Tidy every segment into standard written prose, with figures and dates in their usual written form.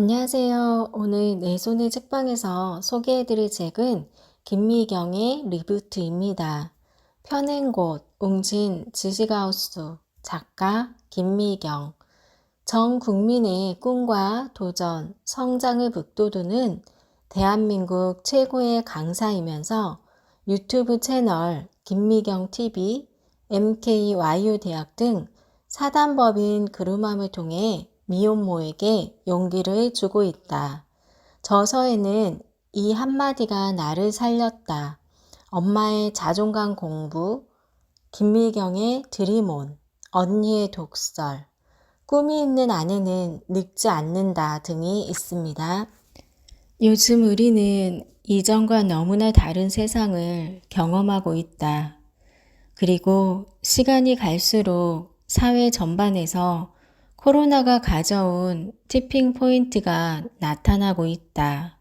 안녕하세요. 오늘 내 손의 책방에서 소개해드릴 책은 김미경의 리부트입니다. 펴낸 곳, 웅진 지식하우스, 작가 김미경. 전 국민의 꿈과 도전, 성장을 북돋우는 대한민국 최고의 강사이면서 유튜브 채널 김미경TV, MKYU대학 등 사단법인 그룹함을 통해 미혼모에게 용기를 주고 있다. 저서에는 이 한마디가 나를 살렸다. 엄마의 자존감 공부, 김미경의 드림온, 언니의 독설, 꿈이 있는 아내는 늙지 않는다 등이 있습니다. 요즘 우리는 이전과 너무나 다른 세상을 경험하고 있다. 그리고 시간이 갈수록 사회 전반에서 코로나가 가져온 티핑 포인트가 나타나고 있다.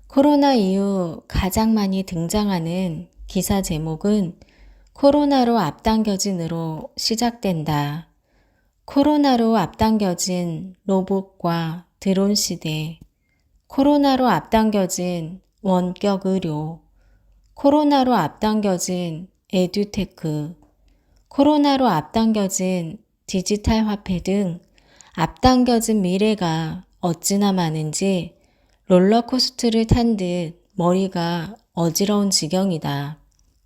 코로나 이후 가장 많이 등장하는 기사 제목은 코로나로 앞당겨진으로 시작된다. 코로나로 앞당겨진 로봇과 드론 시대, 코로나로 앞당겨진 원격 의료, 코로나로 앞당겨진 에듀테크, 코로나로 앞당겨진 디지털 화폐 등 앞당겨진 미래가 어찌나 많은지 롤러코스터를 탄 듯 머리가 어지러운 지경이다.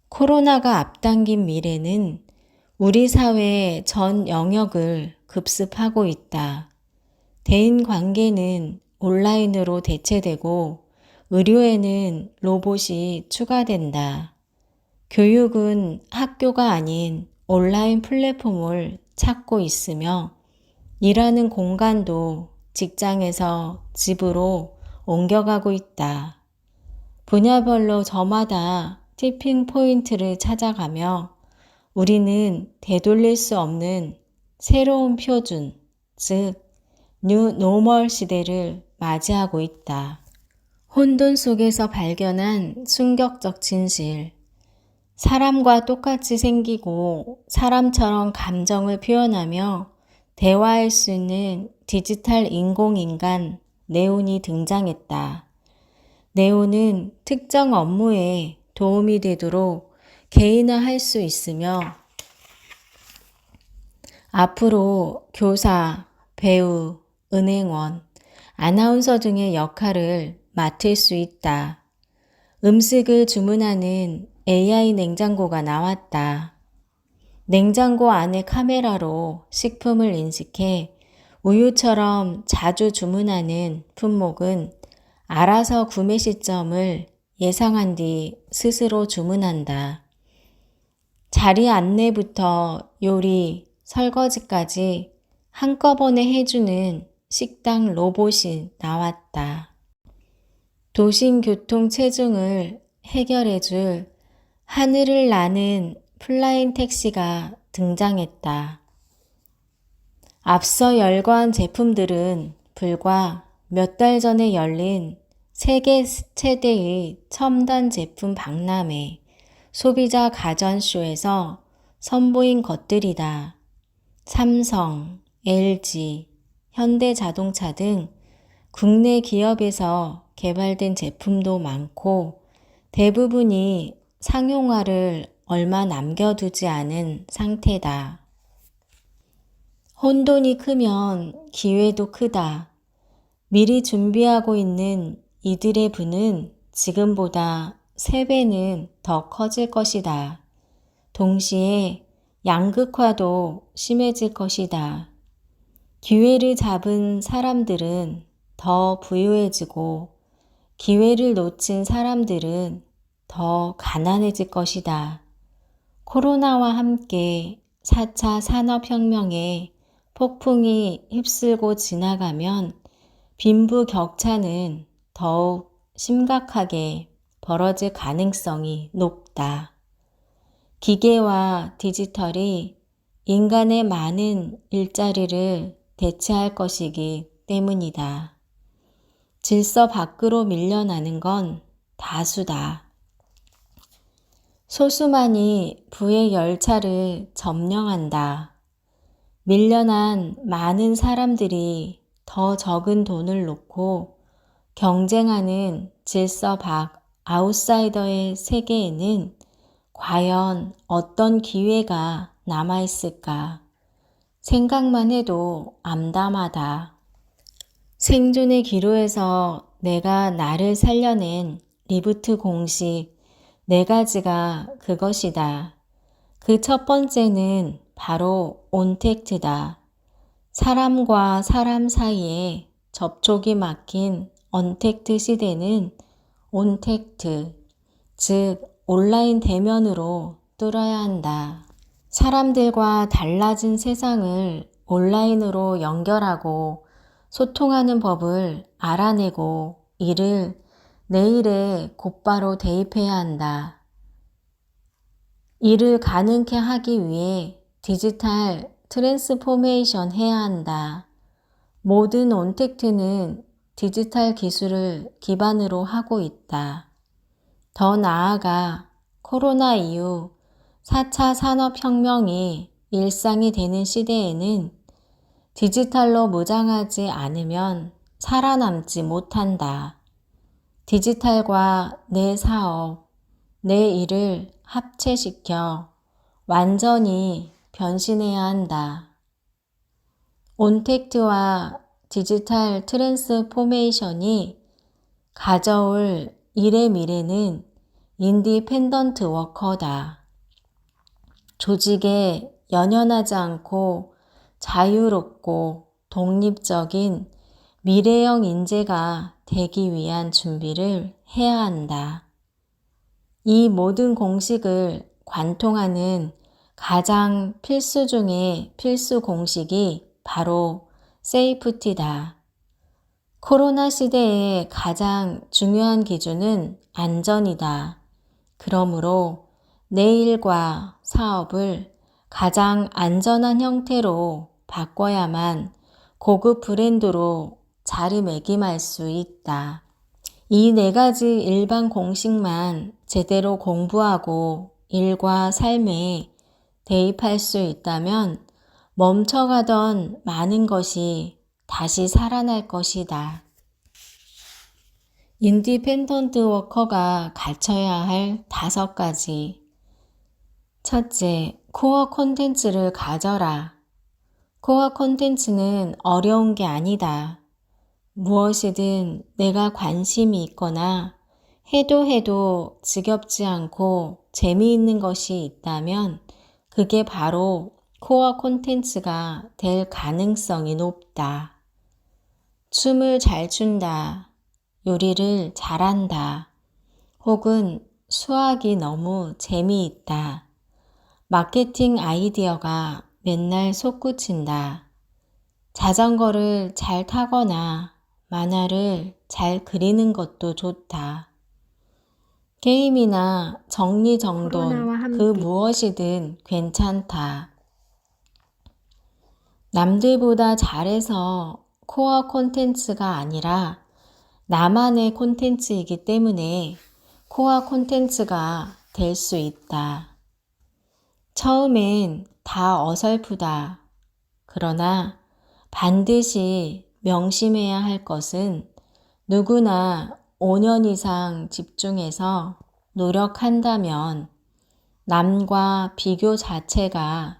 코로나가 앞당긴 미래는 우리 사회의 전 영역을 급습하고 있다. 대인 관계는 온라인으로 대체되고 의료에는 로봇이 추가된다. 교육은 학교가 아닌 온라인 플랫폼을 찾고 있으며 일하는 공간도 직장에서 집으로 옮겨가고 있다. 분야별로 저마다 티핑 포인트를 찾아가며 우리는 되돌릴 수 없는 새로운 표준, 즉 뉴 노멀 시대를 맞이하고 있다. 혼돈 속에서 발견한 충격적 진실. 사람과 똑같이 생기고 사람처럼 감정을 표현하며 대화할 수 있는 디지털 인공인간 네온이 등장했다. 네온은 특정 업무에 도움이 되도록 개인화할 수 있으며 앞으로 교사, 배우, 은행원, 아나운서 등의 역할을 맡을 수 있다. 음식을 주문하는 AI 냉장고가 나왔다. 냉장고 안의 카메라로 식품을 인식해 우유처럼 자주 주문하는 품목은 알아서 구매 시점을 예상한 뒤 스스로 주문한다. 자리 안내부터 요리, 설거지까지 한꺼번에 해주는 식당 로봇이 나왔다. 도심 교통 체증을 해결해줄 하늘을 나는 플라잉 택시가 등장했다. 앞서 열거한 제품들은 불과 몇 달 전에 열린 세계 최대의 첨단 제품 박람회 소비자 가전쇼에서 선보인 것들이다. 삼성, LG, 현대자동차 등 국내 기업에서 개발된 제품도 많고 대부분이 상용화를 얼마 남겨두지 않은 상태다. 혼돈이 크면 기회도 크다. 미리 준비하고 있는 이들의 부는 지금보다 3배는 더 커질 것이다. 동시에 양극화도 심해질 것이다. 기회를 잡은 사람들은 더 부유해지고 기회를 놓친 사람들은 더 가난해질 것이다. 코로나와 함께 4차 산업혁명의 폭풍이 휩쓸고 지나가면 빈부격차는 더욱 심각하게 벌어질 가능성이 높다. 기계와 디지털이 인간의 많은 일자리를 대체할 것이기 때문이다. 질서 밖으로 밀려나는 건 다수다. 소수만이 부의 열차를 점령한다. 밀려난 많은 사람들이 더 적은 돈을 놓고 경쟁하는 질서 밖 아웃사이더의 세계에는 과연 어떤 기회가 남아있을까? 생각만 해도 암담하다. 생존의 기로에서 내가 나를 살려낸 리부트 공식 4가지가 그것이다. 그 첫 번째는 바로 온택트다. 사람과 사람 사이에 접촉이 막힌 언택트 시대는 온택트, 즉 온라인 대면으로 뚫어야 한다. 사람들과 달라진 세상을 온라인으로 연결하고 소통하는 법을 알아내고 이를 내 일에 곧바로 대입해야 한다. 이를 가능케 하기 위해 디지털 트랜스포메이션 해야 한다. 모든 온택트는 디지털 기술을 기반으로 하고 있다. 더 나아가 코로나 이후 4차 산업혁명이 일상이 되는 시대에는 디지털로 무장하지 않으면 살아남지 못한다. 디지털과 내 사업, 내 일을 합체시켜 완전히 변신해야 한다. 온택트와 디지털 트랜스포메이션이 가져올 일의 미래는 인디펜던트 워커다. 조직에 연연하지 않고 자유롭고 독립적인 미래형 인재가 되기 위한 준비를 해야 한다. 이 모든 공식을 관통하는 가장 필수 중의 필수 공식이 바로 세이프티다. 코로나 시대의 가장 중요한 기준은 안전이다. 그러므로 내 일과 사업을 가장 안전한 형태로 바꿔야만 고급 브랜드로 자리매김할 수 있다. 이 4가지 일반 공식만 제대로 공부하고 일과 삶에 대입할 수 있다면 멈춰가던 많은 것이 다시 살아날 것이다. 인디펜던트 워커가 갖춰야 할 5가지. 첫째, 코어 콘텐츠를 가져라. 코어 콘텐츠는 어려운 게 아니다. 무엇이든 내가 관심이 있거나 해도 지겹지 않고 재미있는 것이 있다면 그게 바로 코어 콘텐츠가 될 가능성이 높다. 춤을 잘 춘다, 요리를 잘한다, 혹은 수학이 너무 재미있다, 마케팅 아이디어가 맨날 솟구친다, 자전거를 잘 타거나 만화를 잘 그리는 것도 좋다. 게임이나 정리정돈 그 무엇이든 괜찮다. 남들보다 잘해서 코어 콘텐츠가 아니라 나만의 콘텐츠이기 때문에 코어 콘텐츠가 될 수 있다. 처음엔 다 어설프다. 그러나 반드시 명심해야 할 것은 누구나 5년 이상 집중해서 노력한다면 남과 비교 자체가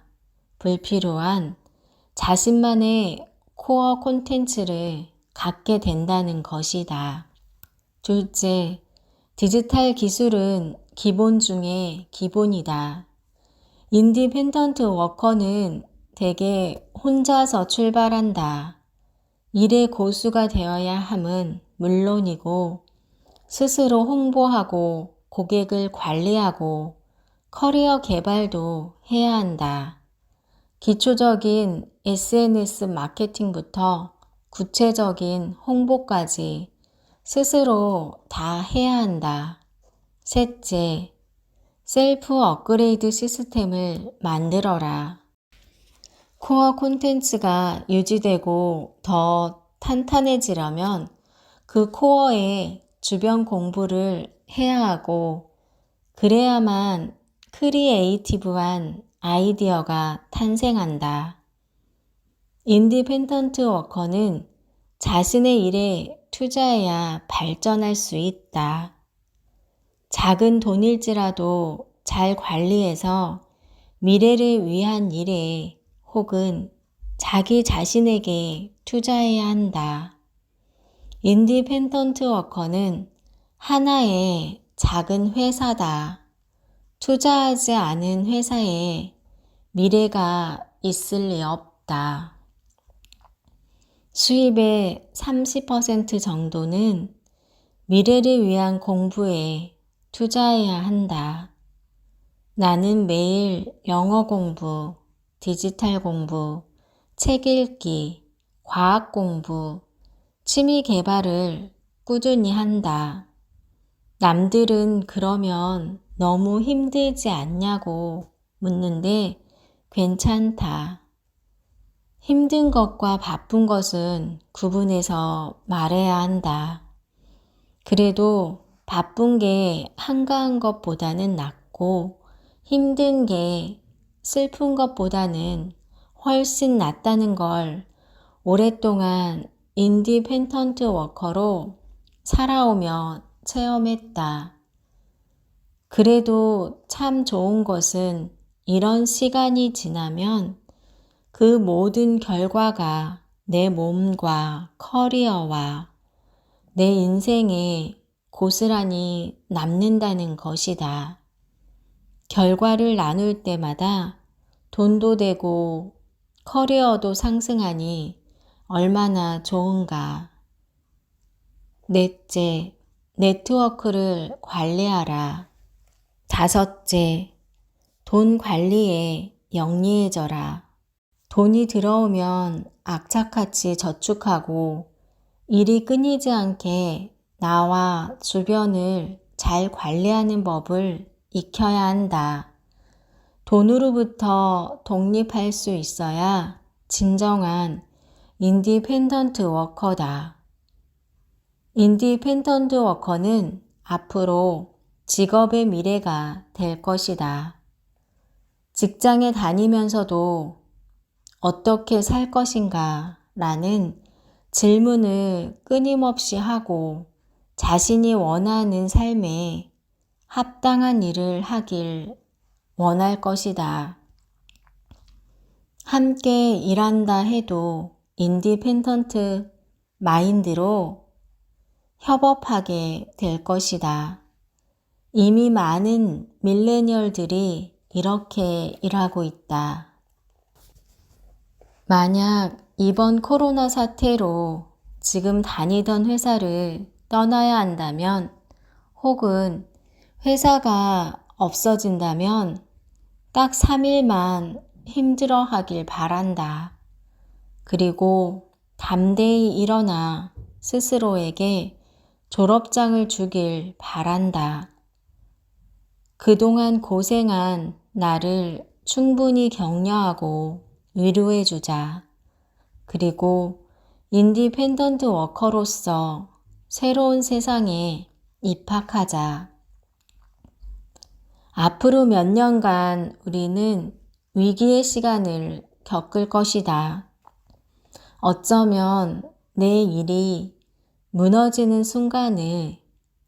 불필요한 자신만의 코어 콘텐츠를 갖게 된다는 것이다. 둘째, 디지털 기술은 기본 중에 기본이다. 인디펜던트 워커는 대개 혼자서 출발한다. 일의 고수가 되어야 함은 물론이고 스스로 홍보하고 고객을 관리하고 커리어 개발도 해야 한다. 기초적인 SNS 마케팅부터 구체적인 홍보까지 스스로 다 해야 한다. 셋째, 셀프 업그레이드 시스템을 만들어라. 코어 콘텐츠가 유지되고 더 탄탄해지려면 그 코어에 주변 공부를 해야 하고 그래야만 크리에이티브한 아이디어가 탄생한다. 인디펜던트 워커는 자신의 일에 투자해야 발전할 수 있다. 작은 돈일지라도 잘 관리해서 미래를 위한 일에 혹은 자기 자신에게 투자해야 한다. 인디펜던트 워커는 하나의 작은 회사다. 투자하지 않은 회사에 미래가 있을 리 없다. 수입의 30% 정도는 미래를 위한 공부에 투자해야 한다. 나는 매일 영어 공부, 디지털 공부, 책 읽기, 과학 공부, 취미 개발을 꾸준히 한다. 남들은 그러면 너무 힘들지 않냐고 묻는데 괜찮다. 힘든 것과 바쁜 것은 구분해서 말해야 한다. 그래도 바쁜 게 한가한 것보다는 낫고 힘든 게 슬픈 것보다는 훨씬 낫다는 걸 오랫동안 인디펜던트 워커로 살아오며 체험했다. 그래도 참 좋은 것은 이런 시간이 지나면 그 모든 결과가 내 몸과 커리어와 내 인생에 고스란히 남는다는 것이다. 결과를 나눌 때마다 돈도 되고 커리어도 상승하니 얼마나 좋은가. 넷째, 네트워크를 관리하라. 다섯째, 돈 관리에 영리해져라. 돈이 들어오면 악착같이 저축하고 일이 끊이지 않게 나와 주변을 잘 관리하는 법을 익혀야 한다. 돈으로부터 독립할 수 있어야 진정한 인디펜던트 워커다. 인디펜던트 워커는 앞으로 직업의 미래가 될 것이다. 직장에 다니면서도 어떻게 살 것인가 라는 질문을 끊임없이 하고 자신이 원하는 삶에 합당한 일을 하길 원할 것이다. 함께 일한다 해도 인디펜던트 마인드로 협업하게 될 것이다. 이미 많은 밀레니얼들이 이렇게 일하고 있다. 만약 이번 코로나 사태로 지금 다니던 회사를 떠나야 한다면 혹은 회사가 없어진다면 딱 3일만 힘들어 하길 바란다. 그리고 담대히 일어나 스스로에게 졸업장을 주길 바란다. 그동안 고생한 나를 충분히 격려하고 위로해주자. 그리고 인디펜던트 워커로서 새로운 세상에 입학하자. 앞으로 몇 년간 우리는 위기의 시간을 겪을 것이다. 어쩌면 내 일이 무너지는 순간을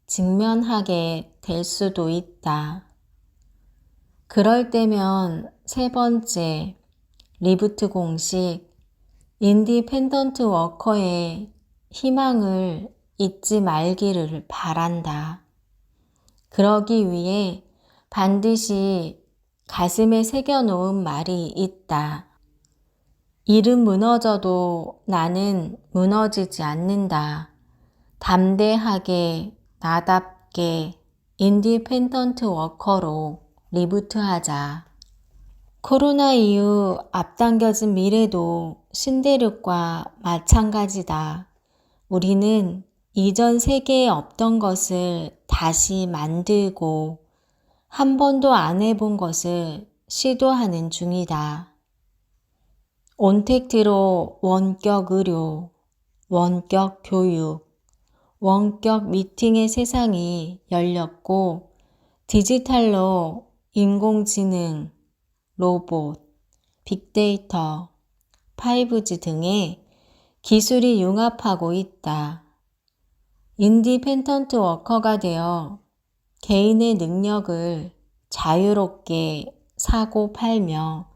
직면하게 될 수도 있다. 그럴 때면 세 번째 리부트 공식 인디펜던트 워커의 희망을 잊지 말기를 바란다. 그러기 위해 반드시 가슴에 새겨놓은 말이 있다. 일은 무너져도 나는 무너지지 않는다. 담대하게 나답게 인디펜던트 워커로 리부트하자. 코로나 이후 앞당겨진 미래도 신대륙과 마찬가지다. 우리는 이전 세계에 없던 것을 다시 만들고 한 번도 안 해본 것을 시도하는 중이다. 온택트로 원격 의료, 원격 교육, 원격 미팅의 세상이 열렸고 디지털로 인공지능, 로봇, 빅데이터, 5G 등의 기술이 융합하고 있다. 인디펜던트 워커가 되어 개인의 능력을 자유롭게 사고 팔며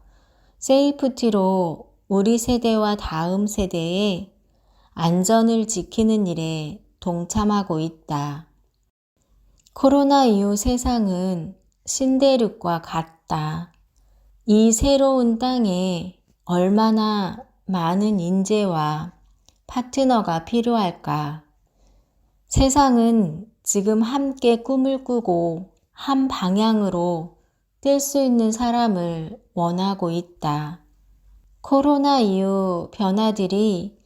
세이프티로 우리 세대와 다음 세대의 안전을 지키는 일에 동참하고 있다. 코로나 이후 세상은 신대륙과 같다. 이 새로운 땅에 얼마나 많은 인재와 파트너가 필요할까? 세상은 지금 함께 꿈을 꾸고 한 방향으로 뛸 수 있는 사람을 원하고 있다. 코로나 이후 변화들이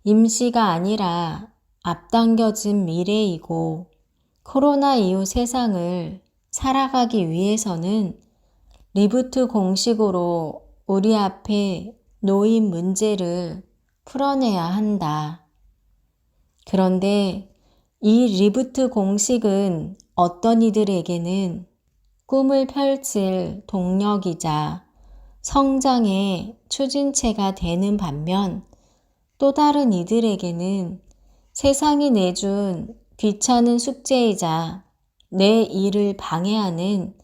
임시가 아니라 앞당겨진 미래이고 코로나 이후 세상을 살아가기 위해서는 리부트 공식으로 우리 앞에 놓인 문제를 풀어내야 한다. 그런데 이 리부트 공식은 어떤 이들에게는 꿈을 펼칠 동력이자 성장의 추진체가 되는 반면 또 다른 이들에게는 세상이 내준 귀찮은 숙제이자 내 일을 방해하는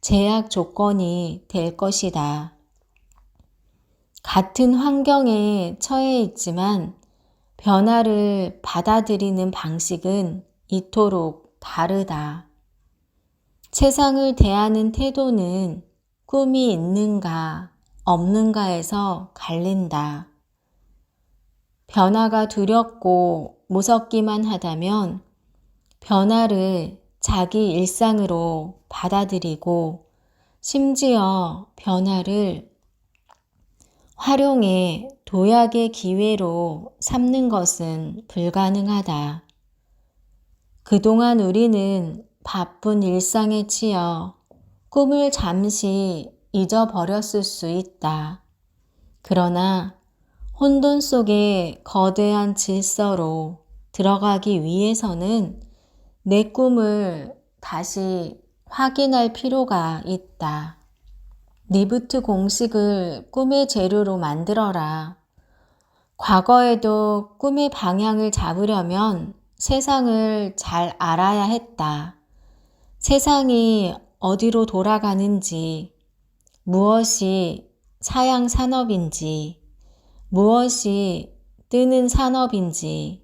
제약 조건이 될 것이다. 같은 환경에 처해 있지만 변화를 받아들이는 방식은 이토록 다르다. 세상을 대하는 태도는 꿈이 있는가 없는가에서 갈린다. 변화가 두렵고 무섭기만 하다면 변화를 자기 일상으로 받아들이고 심지어 변화를 활용해 도약의 기회로 삼는 것은 불가능하다. 그동안 우리는 바쁜 일상에 치여 꿈을 잠시 잊어버렸을 수 있다. 그러나 혼돈 속에 거대한 질서로 들어가기 위해서는 내 꿈을 다시 확인할 필요가 있다. 리부트 공식을 꿈의 재료로 만들어라. 과거에도 꿈의 방향을 잡으려면 세상을 잘 알아야 했다. 세상이 어디로 돌아가는지, 무엇이 사양 산업인지, 무엇이 뜨는 산업인지,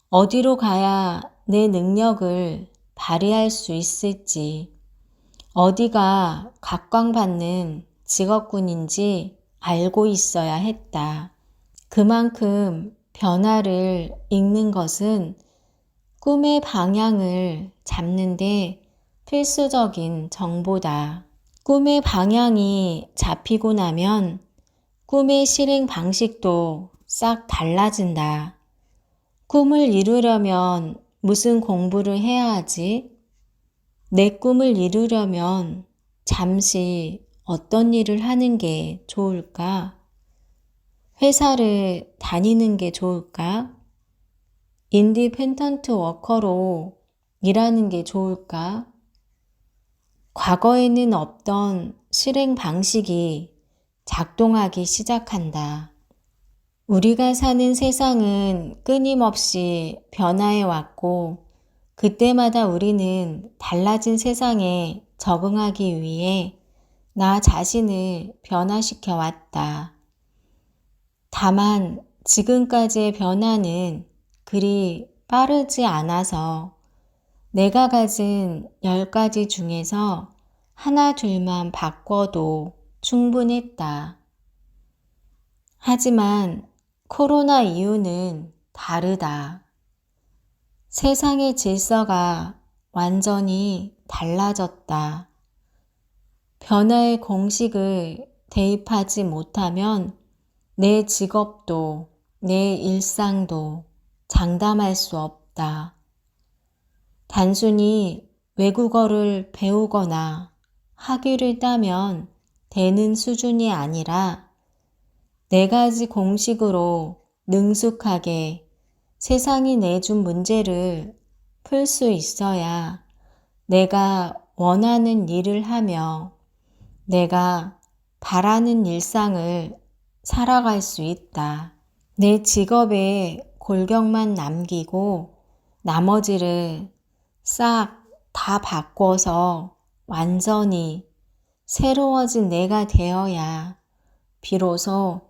어디로 가야 내 능력을 발휘할 수 있을지, 어디가 각광받는 직업군인지 알고 있어야 했다. 그만큼 변화를 읽는 것은 꿈의 방향을 잡는데 필수적인 정보다. 꿈의 방향이 잡히고 나면 꿈의 실행 방식도 싹 달라진다. 꿈을 이루려면 무슨 공부를 해야 하지? 내 꿈을 이루려면 잠시 어떤 일을 하는 게 좋을까? 회사를 다니는 게 좋을까? 인디펜던트 워커로 일하는 게 좋을까? 과거에는 없던 실행 방식이 작동하기 시작한다. 우리가 사는 세상은 끊임없이 변화해 왔고 그때마다 우리는 달라진 세상에 적응하기 위해 나 자신을 변화시켜 왔다. 다만 지금까지의 변화는 그리 빠르지 않아서 내가 가진 10가지 중에서 하나 둘만 바꿔도 충분했다. 하지만 코로나 이후는 다르다. 세상의 질서가 완전히 달라졌다. 변화의 공식을 대입하지 못하면 내 직업도 내 일상도 장담할 수 없다. 단순히 외국어를 배우거나 학위를 따면 되는 수준이 아니라 4가지 공식으로 능숙하게 세상이 내준 문제를 풀 수 있어야 내가 원하는 일을 하며 내가 바라는 일상을 살아갈 수 있다. 내 직업에 골격만 남기고 나머지를 싹 다 바꿔서 완전히 새로워진 내가 되어야 비로소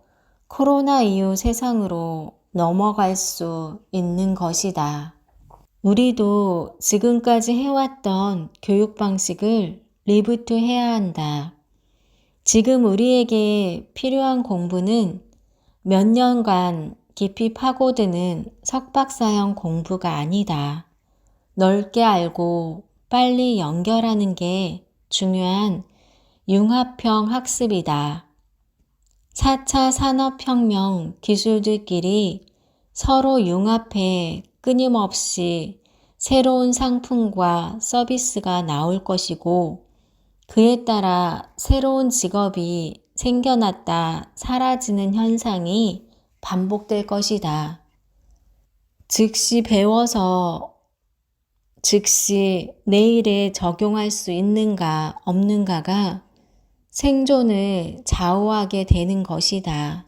코로나 이후 세상으로 넘어갈 수 있는 것이다. 우리도 지금까지 해왔던 교육 방식을 리부트 해야 한다. 지금 우리에게 필요한 공부는 몇 년간 깊이 파고드는 석박사형 공부가 아니다. 넓게 알고 빨리 연결하는 게 중요한 융합형 학습이다. 4차 산업혁명 기술들끼리 서로 융합해 끊임없이 새로운 상품과 서비스가 나올 것이고 그에 따라 새로운 직업이 생겨났다 사라지는 현상이 반복될 것이다. 즉시 배워서 즉시 내일에 적용할 수 있는가 없는가가 생존을 좌우하게 되는 것이다.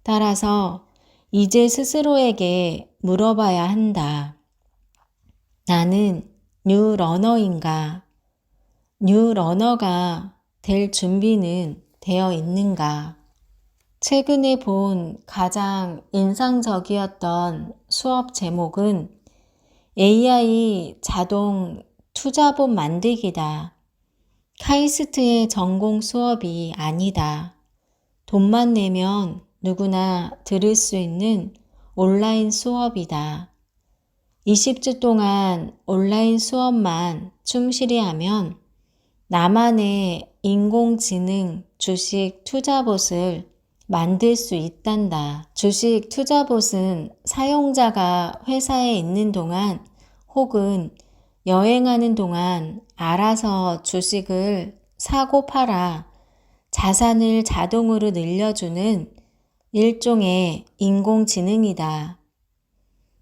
따라서 이제 스스로에게 물어봐야 한다. 나는 뉴러너인가? 뉴러너가 될 준비는 되어 있는가? 최근에 본 가장 인상적이었던 수업 제목은 AI 자동 투자본 만들기다. 카이스트의 전공 수업이 아니다. 돈만 내면 누구나 들을 수 있는 온라인 수업이다. 20주 동안 온라인 수업만 충실히 하면 나만의 인공지능 주식 투자봇을 만들 수 있단다. 주식 투자봇은 사용자가 회사에 있는 동안 혹은 여행하는 동안 알아서 주식을 사고 팔아 자산을 자동으로 늘려주는 일종의 인공지능이다.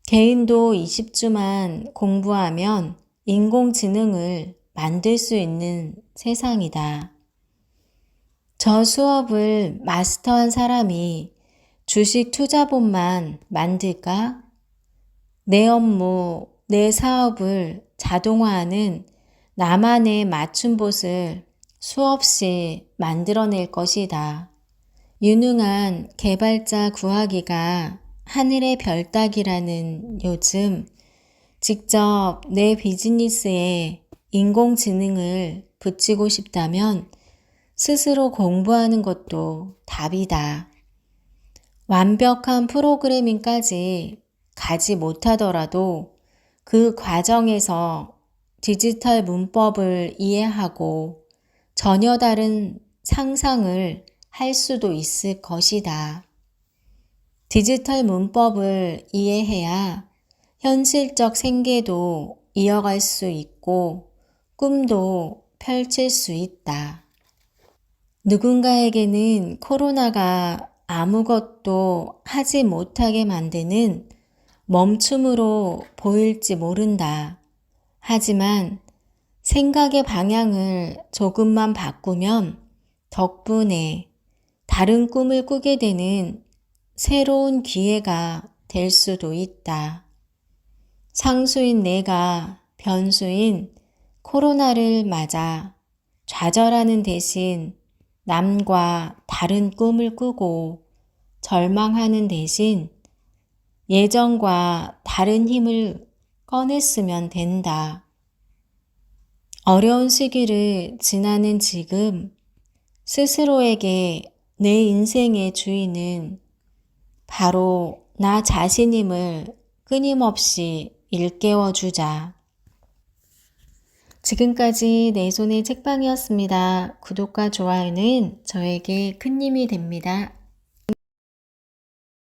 개인도 20주만 공부하면 인공지능을 만들 수 있는 세상이다. 저 수업을 마스터한 사람이 주식 투자본만 만들까? 내 업무, 내 사업을 자동화하는 나만의 맞춤봇을 수없이 만들어낼 것이다. 유능한 개발자 구하기가 하늘의 별 따기라는 요즘 직접 내 비즈니스에 인공지능을 붙이고 싶다면 스스로 공부하는 것도 답이다. 완벽한 프로그래밍까지 가지 못하더라도 그 과정에서 디지털 문법을 이해하고 전혀 다른 상상을 할 수도 있을 것이다. 디지털 문법을 이해해야 현실적 생계도 이어갈 수 있고 꿈도 펼칠 수 있다. 누군가에게는 코로나가 아무것도 하지 못하게 만드는 멈춤으로 보일지 모른다. 하지만 생각의 방향을 조금만 바꾸면 덕분에 다른 꿈을 꾸게 되는 새로운 기회가 될 수도 있다. 상수인 내가 변수인 코로나를 맞아 좌절하는 대신 남과 다른 꿈을 꾸고 절망하는 대신 예전과 다른 힘을 꺼냈으면 된다. 어려운 시기를 지나는 지금 스스로에게 내 인생의 주인은 바로 나 자신임을 끊임없이 일깨워주자. 지금까지 내 손의 책방이었습니다. 구독과 좋아요는 저에게 큰 힘이 됩니다.